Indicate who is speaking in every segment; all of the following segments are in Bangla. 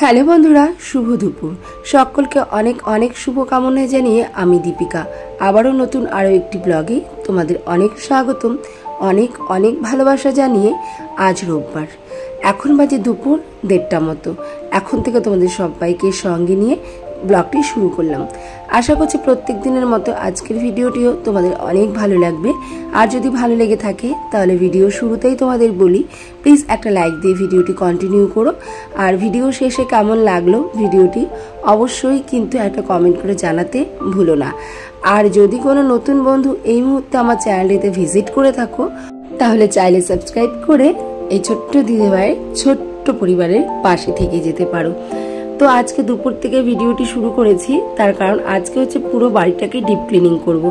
Speaker 1: হ্যালো বন্ধুরা, শুভ দুপুর। সকলকে অনেক অনেক শুভকামনা জানিয়ে আমি দীপিকা আবারও নতুন আরও একটি ব্লগে তোমাদের অনেক স্বাগতম, অনেক অনেক ভালোবাসা জানিয়ে আজ রোববার, এখন বাজে দুপুর 1:30 মতো। এখন থেকে তোমাদের সবাইকে সঙ্গে নিয়ে ব্লগটি শুরু করলাম। আশা করছি প্রত্যেক দিনের মতো আজকের ভিডিওটিও তোমাদের অনেক ভালো লাগবে। আর যদি ভালো লেগে থাকে তাহলে ভিডিও শুরুতেই তোমাদের বলি, প্লিজ একটা লাইক দিয়ে ভিডিওটি কন্টিনিউ করো। আর ভিডিও শেষে কেমন লাগলো ভিডিওটি অবশ্যই কিন্তু একটা কমেন্ট করে জানাতে ভুলো না। আর যদি কোনো নতুন বন্ধু এই মুহূর্তে আমার চ্যানেলটিতে ভিজিট করে থাকো তাহলে চাইলে সাবস্ক্রাইব করে এই ছোট্ট দিদিভাইয়ের ছোট্ট পরিবারের পাশে থেকে যেতে পারো। তো আজকে দুপুর থেকে ভিডিওটি শুরু করেছি, তার কারণ আজকে হচ্ছে পুরো বাড়িটাকে ডিপ ক্লিনিং করব।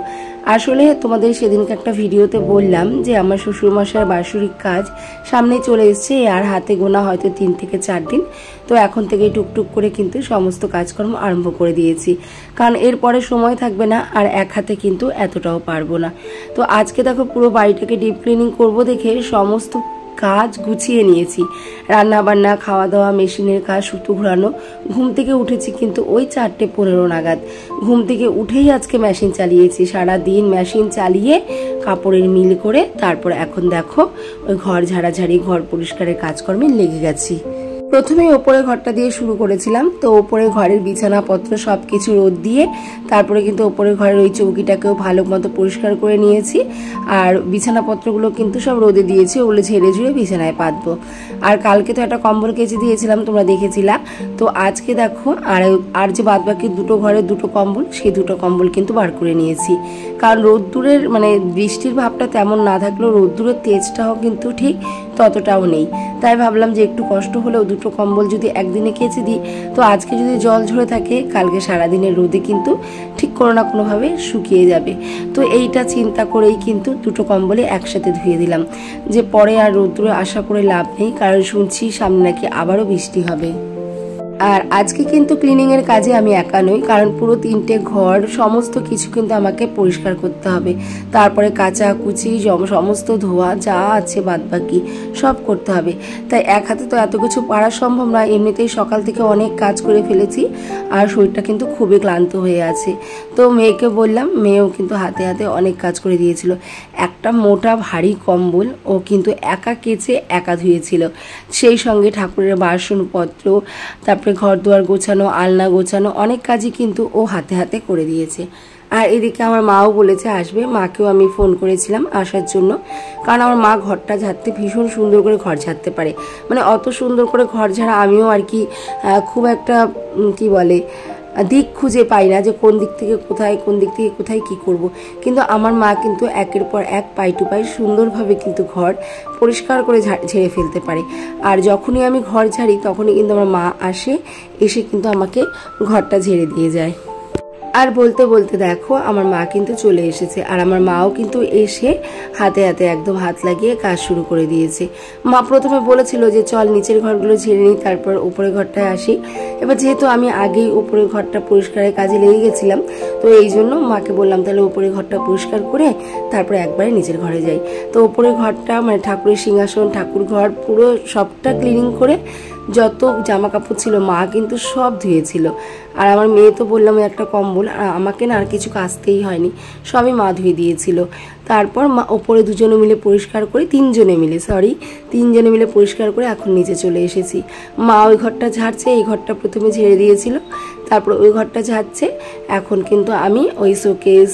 Speaker 1: আসলে তোমাদের সেদিনকে একটা ভিডিওতে বললাম যে আমার শ্বশুরমশাইয়ের বাৎসরিক কাজ সামনে চলে এসছে, আর হাতে গোনা হয়তো 3 থেকে 4 দিন। তো এখন থেকে টুকটুক করে কিন্তু সমস্ত কাজকর্ম আরম্ভ করে দিয়েছি, কারণ এরপরে সময় থাকবে না, আর এক হাতে কিন্তু এতটাও পারবো না। তো আজকে দেখো পুরো বাড়িটাকে ডিপ ক্লিনিং করব দেখে সমস্ত কাজ গুছিয়ে নিয়েছি। রান্না বান্না, খাওয়া দাওয়া, মেশিনের কাজ, সুতো ঘোরানো। ঘুম থেকে উঠেছি কিন্তু ওই 4:15 নাগাদ। ঘুম থেকে উঠেই আজকে মেশিন চালিয়েছি, সারাদিন মেশিন চালিয়ে কাপড়ের মিল করে তারপর এখন দেখো ওই ঘর ঝাড়াঝাড়ি, ঘর পরিষ্কারের কাজকর্মে লেগে গেছি। প্রথমে ওপরে ঘরটা দিয়ে শুরু করেছিলাম। তো ওপরে ঘরের বিছানাপত্র সব কিছু রোদ দিয়ে তারপরে কিন্তু ওপরে ঘরের ওই চৌকিটাকেও ভালো মতো পরিষ্কার করে নিয়েছি। আর বিছানাপত্রগুলো কিন্তু সব রোদে দিয়েছি, ওগুলো ঝেড়ে ঝুড়ে বিছানায় পাতবো। আর কালকে তো একটা কম্বল কেচে দিয়েছিলাম, তোমরা দেখেছিলা। তো আজকে দেখো আর যে বাদ বাকি দুটো ঘরের দুটো কম্বল, সেই দুটো কম্বল কিন্তু বার করে নিয়েছি। কারণ রোদ্দুরের বৃষ্টির ভাবটা তেমন না থাকলেও রোদ্দুরের তেজটাও কিন্তু ঠিক ততটাও নেই। তাই ভাবলাম যে একটু কষ্ট হলেও দুটো কম্বল যদি একদিনে কেচে দিই, তো আজকে যদি জল ঝরে থাকে কালকে সারাদিনের রোদে কিন্তু ঠিক কোনো না কোনোভাবে শুকিয়ে যাবে। তো এইটা চিন্তা করেই কিন্তু দুটো কম্বলে একসাথে ধুয়ে দিলাম, যে পরে আর রোদ্দুরে আশা করে লাভ নেই, কারণ শুনছি সামনে নাকি আবারও বৃষ্টি হবে। আর আজকে কিন্তু ক্লিনিংয়ের কাজে আমি একা নই, কারণ পুরো 3টে ঘর সমস্ত কিছু কিন্তু আমাকে পরিষ্কার করতে হবে। তারপরে কাচা কুচি সমস্ত ধোয়া যা আছে বাদবাকি সব করতে হবে। তাই এক হাতে তো এত কিছু পারা সম্ভব নয়। এমনিতেই সকাল থেকে অনেক কাজ করে ফেলেছি, আর শরীরটা কিন্তু খুবই ক্লান্ত হয়ে আছে। তো মেয়েকে বললাম, মেয়েও কিন্তু হাতে হাতে অনেক কাজ করে দিয়েছিল। একটা মোটা ভারী কম্বল ও কিন্তু একা কেচে একা ধুয়েছিল, সেই সঙ্গে ঠাকুরের বাসনপত্র, তারপরে ঘর দুয়ার গোছানো, আলনা গোছানো, অনেক কাজই কিন্তু ও হাতে হাতে করে দিয়েছে। আর এদিকে আমার মাও বলেছে আসবে, মাকেও আমি ফোন করেছিলাম আসার জন্য, কারণ আমার মা ঘরটা ঝাড়তে ভীষণ সুন্দর করে ঘর ঝাড়তে পারে। অত সুন্দর করে ঘর ঝাড়া আমিও আর কি খুব একটা কি বলে দিক খুঁজে পাই না, যে কোন দিক থেকে কোথায়, কোন দিক থেকে কোথায় কি করব। কিন্তু আমার মা কিন্তু একের পর এক পাই টু পাই সুন্দরভাবে কিন্তু ঘর পরিষ্কার করে ঝেড়ে ফেলতে পারে। আর যখনই আমি ঘর ঝাড়ি তখনই কিন্তু আমার মা এসে কিন্তু আমাকে ঘরটা ঝেড়ে দিয়ে যায়। আর বলতে বলতে দেখো আমার মা কিন্তু চলে এসেছে, আর আমার মাও কিন্তু এসে হাতে হাতে একদম হাত লাগিয়ে কাজ শুরু করে দিয়েছে। মা প্রথমে বলেছিল যে চল নিচের ঘরগুলো ঝেড়ে নিই, তারপর উপরের ঘরটায় আসি। এবার যেহেতু আমি আগেই উপরের ঘরটা পরিষ্কারের কাজে লেগে গেছিলাম, তো এই জন্য মাকে বললাম তাহলে উপরের ঘরটা পরিষ্কার করে তারপরে একবারে নিচের ঘরে যাই। তো উপরের ঘরটা ঠাকুরের সিংহাসন, ঠাকুর ঘর পুরো সবটা ক্লিনিং করে যত জামা কাপড় ছিল মা কিন্তু সব ধুয়েছিল। আর আমার মেয়ে তো বললাম একটা কম্বল, আর আমাকে না আর কিছু কাচতেই হয়নি, সবই মা ধুয়ে দিয়েছিল। তারপর মা ওপরে তিনজনে মিলে পরিষ্কার করে এখন নিচে চলে এসেছি। মা ওই ঘরটা ঝাড়ছে, এই ঘরটা প্রথমে ঝেড়ে দিয়েছিল, তারপর ওই ঘরটা ঝাড়ছে। এখন কিন্তু আমি ওই শোকেস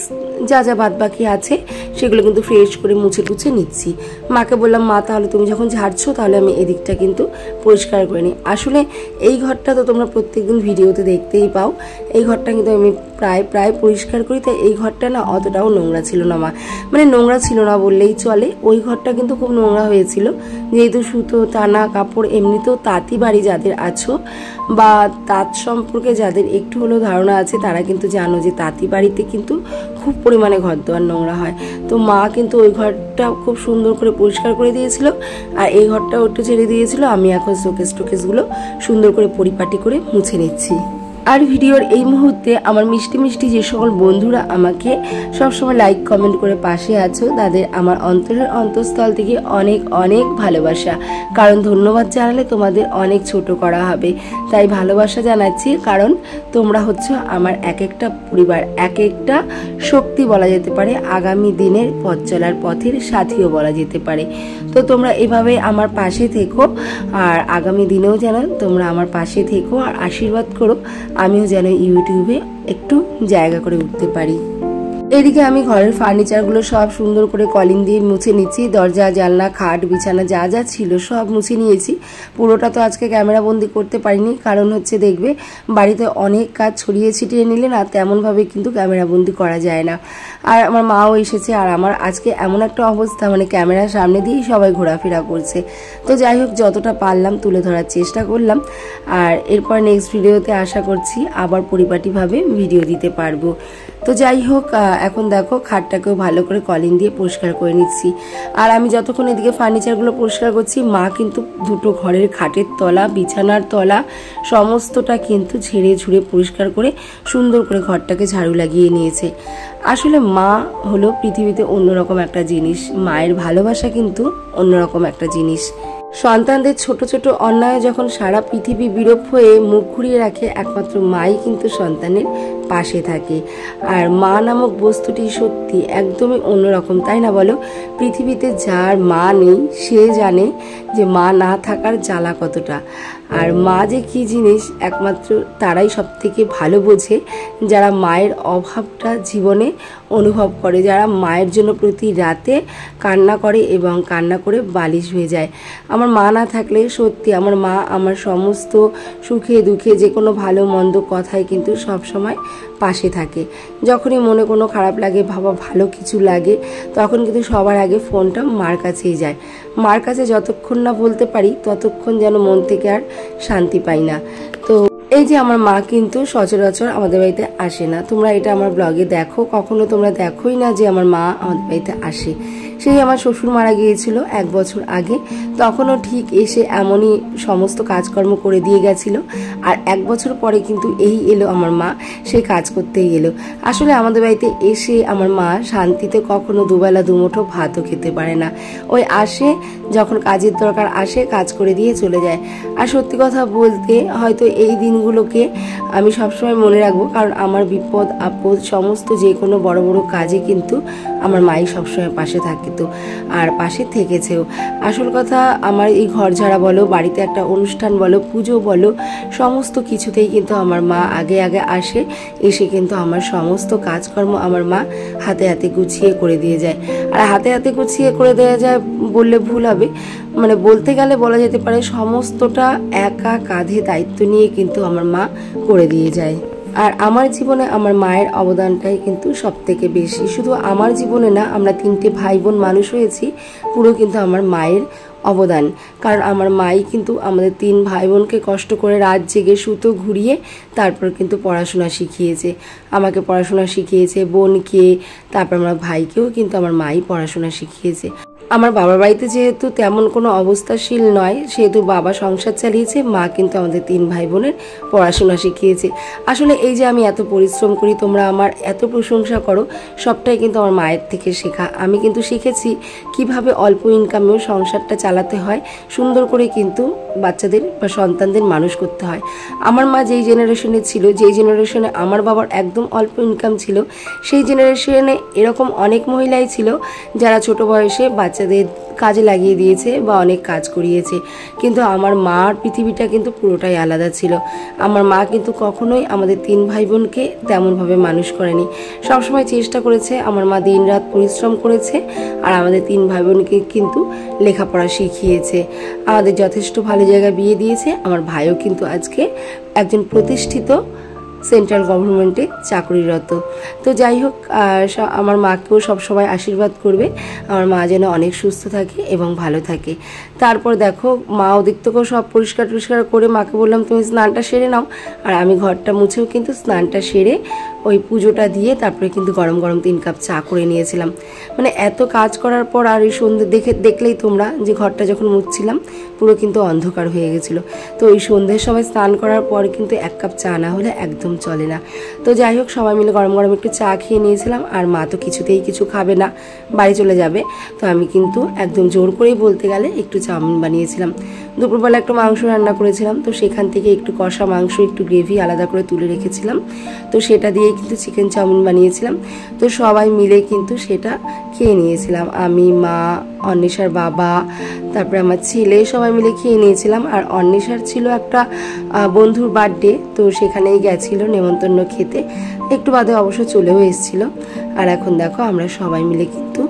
Speaker 1: যা যা বাদ বাকি আছে সেগুলো কিন্তু ফ্রেশ করে মুছে টুছে নিচ্ছি। মাকে বললাম মা তাহলে তুমি যখন ঝাড়ছো তাহলে আমি এদিকটা কিন্তু পরিষ্কার করে নিই। আসলে এই ঘরটা তো তোমরা প্রত্যেকদিন ভিডিওতে দেখতেই পাও, এই ঘরটা কিন্তু আমি প্রায় পরিষ্কার করি। তাই এই ঘরটা না অতটাও নোংরা ছিল না, নোংরা ছিল না বললেই চলে। ওই ঘরটা কিন্তু খুব নোংরা হয়েছিল, যেহেতু সুতো টানা কাপড়, এমনিতেও তাঁতি বাড়ি যাদের আছো বা তাঁত সম্পর্কে যাদের একটু হলেও ধারণা আছে তারা কিন্তু জানো যে তাঁতি বাড়িতে কিন্তু খুব পরিমাণে ঘর দোয়ার নোংরা হয়। তো মা কিন্তু ওই ঘরটা খুব সুন্দর করে পরিষ্কার করে দিয়েছিল, আর এই ঘরটাও একটু ছেড়ে দিয়েছিল। আমি এখন শোকেসগুলো সুন্দর করে পরিপাটি করে মুছে নিচ্ছি। আর ভিডিওর এই মুহূর্তে আমার মিষ্টি মিষ্টি যে সকল বন্ধুরা আমাকে সবসময় লাইক কমেন্ট করে পাশে আছো, তাদের আমার অন্তরের অন্তঃস্থল থেকে অনেক অনেক ভালোবাসা। কারণ ধন্যবাদ জানালে তোমাদের অনেক ছোট করা হবে, তাই ভালোবাসা জানাচ্ছি। কারণ তোমরা হচ্ছে আমার এক একটা পরিবার, এক একটা শক্তি বলা যেতে পারে, আগামী দিনের পথ চলার পথের সাথীও বলা যেতে পারে। তো তোমরা এভাবে আমার পাশে থেকো, আর আগামী দিনেও যেন তোমরা আমার পাশে থেকো আর আশীর্বাদ করো, আমিও যেন ইউটিউবে একটু জায়গা করে উঠতে পারি। এদিকে আমি ঘরের ফার্নিচারগুলো সব সুন্দর করে কলিং দিয়ে মুছে নিচ্ছি। দরজা, জানলা, খাট, বিছানা যা যা ছিল সব মুছে নিয়েছি। পুরোটা তো আজকে ক্যামেরা বন্দি করতে পারিনি, কারণ হচ্ছে দেখবে বাড়িতে অনেক কাজ ছড়িয়ে ছিটিয়ে নিলে না তেমনভাবে কিন্তু ক্যামেরা বন্দি করা যায় না। আর আমার মাও এসেছে, আর আমার আজকে এমন একটা অবস্থা, মানে ক্যামেরার সামনে দিয়েই সবাই ঘোরাফেরা করছে। তো যাই হোক, যতটা পারলাম তুলে ধরার চেষ্টা করলাম। আর এরপর নেক্সট ভিডিওতে আশা করছি আবার পরিপাটিভাবে ভিডিও দিতে পারবো। তো যাই হোক, এখন দেখো খাটটাকেও ভালো করে কলিং দিয়ে পরিষ্কার করে নিচ্ছি। আর আমি যতক্ষণ এদিকে ফার্নিচারগুলো পরিষ্কার করছি, মা কিন্তু দুটো ঘরের খাটের তলা, বিছানার তলা সমস্তটা কিন্তু ঝেড়ে ঝুড়ে পরিষ্কার করে সুন্দর করে ঘরটাকে ঝাড়ু লাগিয়ে নিয়েছে। আসলে মা হলো পৃথিবীতে অন্যরকম একটা জিনিস, মায়ের ভালোবাসা কিন্তু অন্যরকম একটা জিনিস। সন্তানদের ছোট ছোট অন্যায় যখন সারা পৃথিবী বিরূপ হয়ে মুখ ঘুরিয়ে রাখে, একমাত্র মাই কিন্তু সন্তানের পাশে থাকে। আর মা নামক বস্তুটি সত্যি একদমই অন্যরকম, তাই না বলো? পৃথিবীতে যার মা নেই সে জানে যে মা না থাকার জ্বালা কতটা। আর মা যে কী জিনিস একমাত্র তারাই সব থেকে ভালো বোঝে, যারা মায়ের অভাবটা জীবনে অনুভব করে, যারা মায়ের জন্য প্রতি রাতে কান্না করে এবং কান্না করে বালিশ হয়ে যায়। আমার মা না থাকলে সত্যি আমার মা আমার সমস্ত সুখে দুঃখে যে কোনো ভালো মন্দ কথায় কিন্তু সব সময় পাশে থাকে। যখনই মনে কোনো খারাপ লাগে, ভাবা ভালো কিছু লাগে, তখন কিন্তু সবার আগে ফোনটা মার কাছেই যায়। মার কাছে যতক্ষণ না বলতে পারি ততক্ষণ যেন মন থেকে আর শান্তি পাই না। তো এই যে আমার মা কিন্তু সচরাচর আমাদের বাড়িতে আসে না, তোমরা এটা আমার ব্লগে দেখো, কখনো তোমরা দেখোই না যে আমার মা আমাদের বাড়িতে আসে। সেই আমার শ্বশুর মারা গিয়েছিল 1 বছর আগে, তখনও ঠিক এসে এমনই সমস্ত কাজকর্ম করে দিয়ে গেছিল। আর 1 বছর পরে কিন্তু এই এলো আমার মা, সেই কাজ করতেই এলো। আসলে আমাদের বাড়িতে এসে আমার মা শান্তিতে কখনো দুবেলা দুমুঠো ভাতও খেতে পারে না। ওই আসে, যখন কাজের দরকার আসে, কাজ করে দিয়ে চলে যায়। আর সত্যি কথা বলতে হয়তো এই দিনগুলোকে আমি সবসময় মনে রাখবো, কারণ আমার বিপদ আপদ সমস্ত যে কোনো বড় বড় কাজে কিন্তু আমার মাই সবসময় পাশে থাকে, তো আর পাশে থেকেছেও। আসল কথা, আমার এই ঘর ঝাড়া বলো, বাড়িতে একটা অনুষ্ঠান বলো, পুজো বলো, সমস্ত কিছুতেই কিন্তু আমার মা আগে আগে আসে, এসে কিন্তু আমার সমস্ত কাজকর্ম আমার মা হাতে হাতে গুছিয়ে করে দিয়ে যায়। আর হাতে হাতে গুছিয়ে করে দেওয়া যায় বললে ভুল হবে, মানে বলতে গেলে বলা যেতে পারে সমস্তটা একা কাঁধে দায়িত্ব নিয়ে কিন্তু আমার মা করে দিয়ে যায়। আর আমার জীবনে আমার মায়ের অবদানটাই কিন্তু সব থেকে বেশি। শুধু আমার জীবনে না, আমরা 3টে ভাই বোন মানুষ হয়েছি, পুরো কিন্তু আমার মায়ের অবদান। কারণ আমার মাই কিন্তু আমাদের 3 ভাই বোনকে কষ্ট করে রাত জেগে সুতো ঘুরিয়ে তারপর কিন্তু পড়াশোনা শিখিয়েছে। আমাকে পড়াশোনা শিখিয়েছে, বোনকে, তারপর আমার ভাইকেও কিন্তু আমার মাই পড়াশোনা শিখিয়েছে। আমার বাবার বাড়িতে যেহেতু তেমন কোনো অবস্থাশীল নয়, সেহেতু বাবা সংসার চালিয়েছে, মা কিন্তু আমাদের 3 ভাই বোনের পড়াশোনা শিখিয়েছে। আসলে এই যে আমি এত পরিশ্রম করি, তোমরা আমার এত প্রশংসা করো, সবটাই কিন্তু আমার মায়ের থেকে শেখা। আমি কিন্তু শিখেছি কিভাবে অল্প ইনকামেও সংসারটা চালাতে হয়, সুন্দর করে কিন্তু বাচ্চাদের বা সন্তানদের মানুষ করতে হয়। আমার মা যেই জেনারেশনে ছিল, যেই জেনারেশনে আমার বাবার একদম অল্প ইনকাম ছিল, সেই জেনারেশনে এরকম অনেক মহিলাই ছিল যারা ছোট বয়সে বাচ্চাদের কাজে লাগিয়ে দিয়েছে বা অনেক কাজ করিয়েছে। কিন্তু আমার মার পৃথিবীটা কিন্তু পুরোটাই আলাদা ছিল। আমার মা কিন্তু কখনোই আমাদের 3 ভাই বোনকে তেমনভাবে মানুষ করেনি। সবসময় চেষ্টা করেছে, আমার মা দিন রাত পরিশ্রম করেছে, আর আমাদের 3 ভাই বোনকে কিন্তু লেখাপড়া শিখিয়েছে, আমাদের যথেষ্ট ভালো জায়গায় বিয়ে দিয়েছে। আমার ভাইও কিন্তু আজকে একজন প্রতিষ্ঠিত সেন্ট্রাল গভর্নমেন্টে চাকরিরত। তো যাই হোক, আমার মাকেও সবসময় আশীর্বাদ করবে আমার মা যেন অনেক সুস্থ থাকে এবং ভালো থাকে। তারপর দেখো মা ওদিক থেকেও সব পরিষ্কার টরিষ্কার করে মাকে বললাম তুমি স্নানটা সেরে নাও, আর আমি ঘরটা মুছেও কিন্তু স্নানটা সেরে ওই পুজোটা দিয়ে তারপরে কিন্তু গরম গরম 3 কাপ চা করে নিয়েছিলাম। মানে এত কাজ করার পর আর ওই সন্ধ্যে দেখলেই তোমরা যে ঘরটা যখন মুছছিলাম পুরো কিন্তু অন্ধকার হয়ে গেছিলো। তো ওই সন্ধ্যের সময় স্নান করার পর কিন্তু 1 কাপ চা না হলে একদম চলে না। তো যাই হোক সবাই মিলে গরম গরম একটু চা খেয়ে নিয়েছিলাম, আর মা তো কিছুতেই কিছু খাবে না, বাড়ি চলে যাবে। তো আমি কিন্তু একদম জোর করেই বলতে গেলে একটু চাউমিন বানিয়েছিলাম। দুপুরবেলা একটু মাংস রান্না করেছিলাম, তো সেখান থেকে একটু কষা মাংস একটু গ্রেভি আলাদা করে তুলে রেখেছিলাম, তো সেটা দিয়ে কিন্তু চিকেন চাউমিন বানিয়েছিলাম। তো সবাই মিলে কিন্তু সেটা খেয়ে নিয়েছিলাম, আমি, মা, অন্বেষার বাবা, তারপরে আমার ছেলে, সবাই মিলে খেয়ে নিয়েছিলাম। আর অন্বেষার ছিল একটা বন্ধুর বার্থডে, তো সেখানেই গেছিলো নেমন্তন্ন খেতে, একটু বাদে অবশ্য চলেও এসেছিল। আর এখন দেখো আমরা সবাই মিলে কিন্তু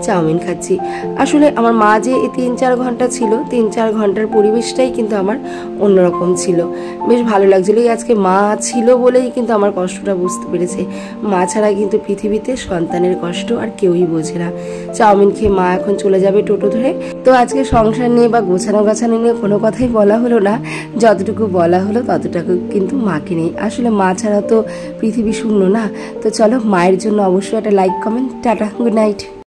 Speaker 1: চাউমিন খাচ্ছি। আসলে আমার মা যে এই 3-4 ঘন্টা ছিল, 3-4 ঘন্টার পরিবেশটাই কিন্তু আমার অন্যরকম ছিল, বেশ ভালো লাগছিল। আজকে মা ছিল বলেই কিন্তু আমার কষ্টটা বুঝতে পেরেছে, মা ছাড়া কিন্তু পৃথিবীতে সন্তানের কষ্ট আর কেউই বোঝে না। চাউমিন খেয়ে মা এখন চলে যাবে টোটো ধরে। তো আজকে সংসার নিয়ে বা গোছানো গাছানো নিয়ে কোনো কথাই বলা হলো না, যতটুকু বলা হলো ততটুকু কিন্তু মাকে নেই। আসলে মা ছাড়া তো পৃথিবী শূন্য না। তো চলো, মায়ের জন্য অবশ্যই একটা like, comment, tata, good night.